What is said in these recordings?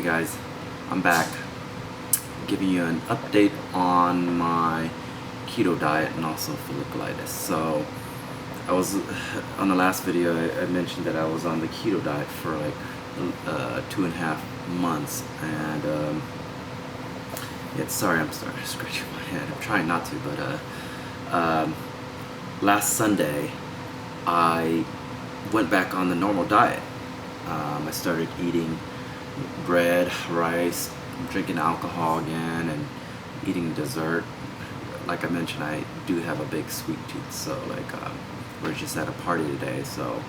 guys, I'm back giving you an update on my keto diet and also folliculitis. So I was on the last video I mentioned that I was on the keto diet for like 2.5 months, and sorry, I'm starting to scratch my head. I'm trying not to, but last Sunday I went back on the normal diet. I started eating bread, rice, drinking alcohol again, and eating dessert. Like I mentioned, I do have a big sweet tooth, so we're just at a party today, so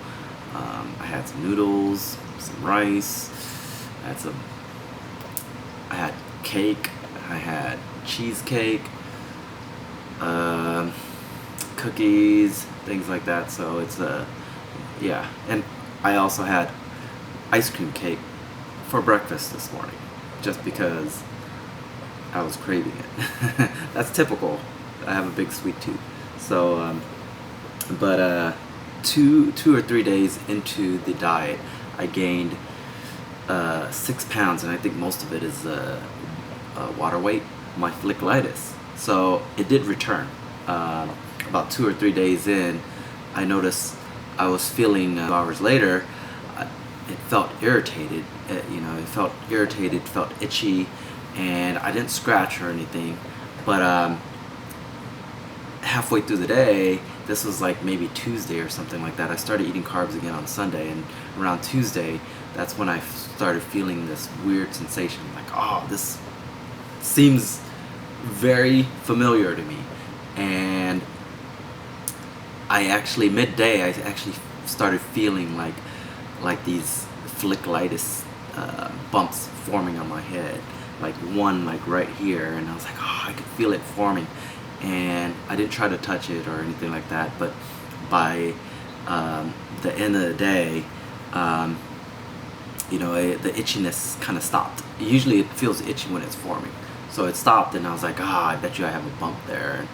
I had some noodles, some rice, I had cake, I had cheesecake, cookies, things like that. So it's yeah, and I also had ice cream cake for breakfast this morning, just because I was craving it. That's typical. I have a big sweet tooth. So, but 2 or 3 days into the diet, I gained 6 pounds, and I think most of it is water weight, my folliculitis. So it did return. About 2 or 3 days in, I noticed I was feeling, hours later, it felt irritated. It felt irritated, felt itchy, and I didn't scratch or anything. But halfway through the day, this was like maybe Tuesday or something like that, I started eating carbs again on Sunday, and around Tuesday, that's when I started feeling this weird sensation, like, oh, this seems very familiar to me. And I actually, midday, I actually started feeling like these folliculitis bumps forming on my head, like one like right here, and I was like, oh, I could feel it forming. And I didn't try to touch it or anything like that, but by the end of the day, the itchiness kind of stopped. Usually it feels itchy when it's forming, so it stopped, and I was like, I bet you I have a bump there.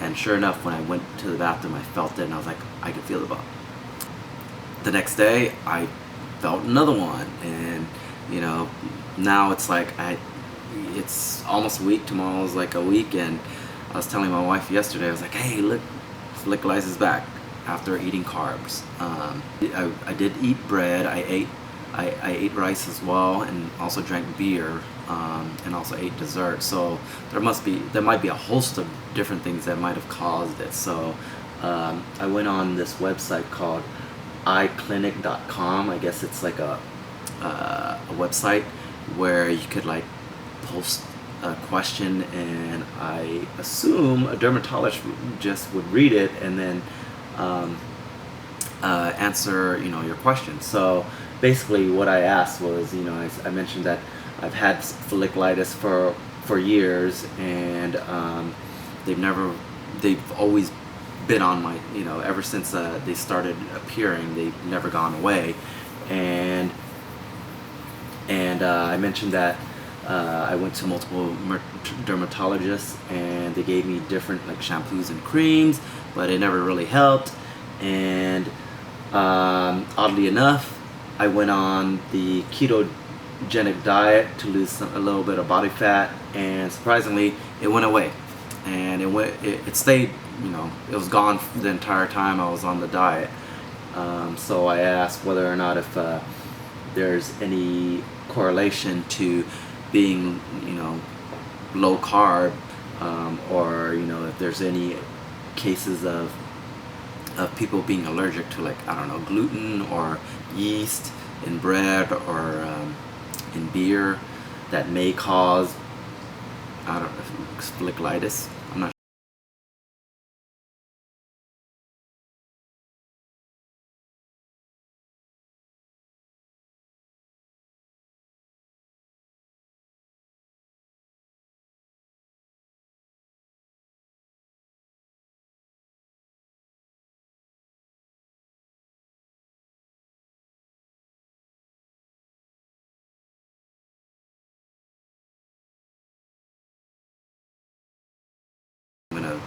And sure enough, when I went to the bathroom, I felt it, and I was like, I could feel the bump. The next day, I felt another one, and now it's like it's almost a week. Tomorrow is like a week, and I was telling my wife yesterday, I was like, hey, look, folliculitis is back after eating carbs. I did eat bread, I ate rice as well, and also drank beer, and also ate dessert. So there might be a host of different things that might have caused it. So I went on this website called iclinic.com. I guess it's like a website where you could like post a question, and I assume a dermatologist just would read it and then answer your question. So basically what I asked was, I mentioned that I've had folliculitis for years, and they've always been on my, ever since they started appearing, they've never gone away. And I mentioned that I went to multiple dermatologists, and they gave me different like shampoos and creams, but it never really helped. And oddly enough, I went on the ketogenic diet to lose a little bit of body fat, and surprisingly, it went away. And it stayed, it was gone the entire time I was on the diet. So I asked whether or not if there's any correlation to being, low carb, or if there's any cases of people being allergic to, like, I don't know, gluten or yeast in bread or in beer that may cause, I don't know, folliculitis. I'm not I'm gonna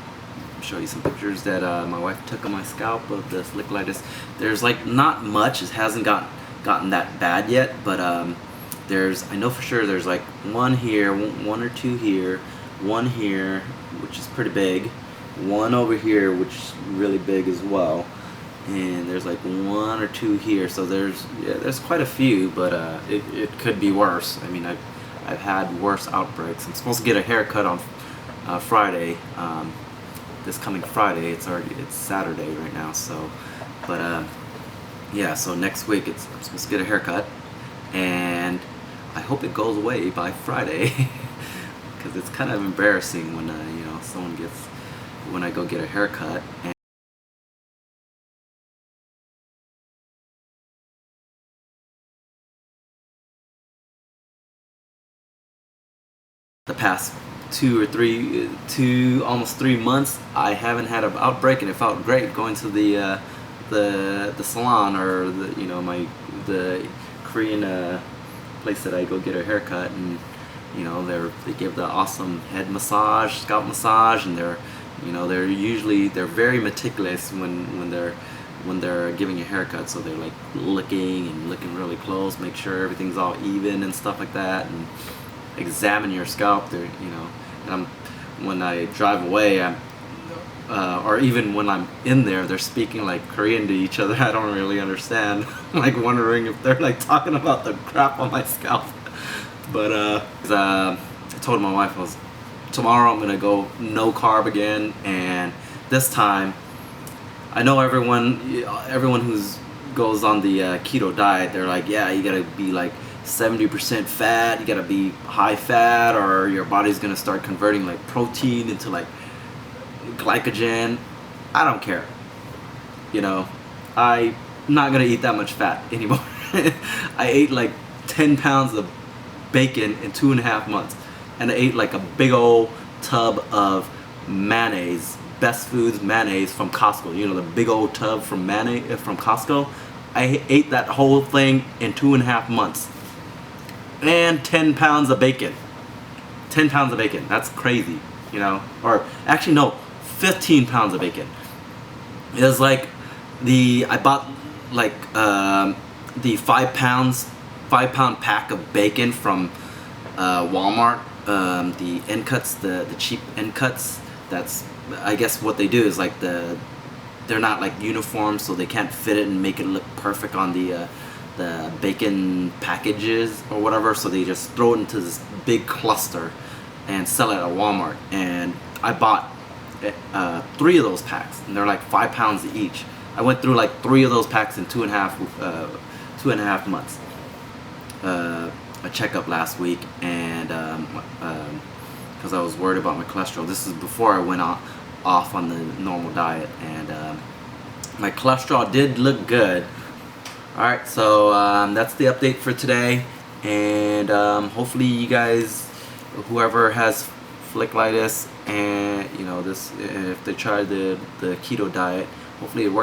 show you some pictures that my wife took on my scalp of the folliculitis. There's like not much. It hasn't gotten that bad yet, but I know for sure there's like one here, one or two here, one here, which is pretty big, one over here, which is really big as well, and there's like one or two here. So there's quite a few, but it could be worse. I mean, I've had worse outbreaks. I'm supposed to get a haircut on Friday, this coming Friday. It's Saturday right now, so but yeah, so next week I'm supposed to get a haircut, and I hope it goes away by Friday because it's kind of embarrassing when when I go get a haircut. And the past almost 3 months, I haven't had an outbreak, and it felt great going to the salon, or the Korean place that I go get a haircut, and they give the awesome head massage, scalp massage, and they're very meticulous when they're giving a haircut. So they're like looking really close, make sure everything's all even and stuff like that, and examine your scalp. And when I drive away, or even when I'm in there, they're speaking like Korean to each other. I don't really understand. I'm like wondering if they're like talking about the crap on my scalp. But I told my wife tomorrow I'm gonna go no carb again, and this time I know everyone who's goes on the keto diet, they're like, yeah, you gotta be like 70% fat, you gotta be high fat, or your body's gonna start converting like protein into like glycogen. I don't care. I'm not gonna eat that much fat anymore. I ate like 10 pounds of bacon in 2.5 months, and I ate like a big old tub of mayonnaise, Best Foods mayonnaise from Costco. The big old tub from Costco. I ate that whole thing in 2.5 months. And 10 pounds of bacon. 10 pounds of bacon. That's crazy, Or actually, no, 15 pounds of bacon. It was like I bought like the 5-pound pack of bacon from Walmart. The end cuts, the cheap end cuts. That's, I guess what they do is like they're not like uniform, so they can't fit it and make it look perfect on the bacon packages or whatever, so they just throw it into this big cluster and sell it at Walmart. And I bought 3 of those packs, and they're like 5 pounds each. I went through like 3 of those packs in 2.5 months. A checkup last week, and because I was worried about my cholesterol. This is before I went off on the normal diet, and my cholesterol did look good. Alright, so that's the update for today, and hopefully you guys, whoever has folliculitis, and if they try the keto diet, hopefully it works.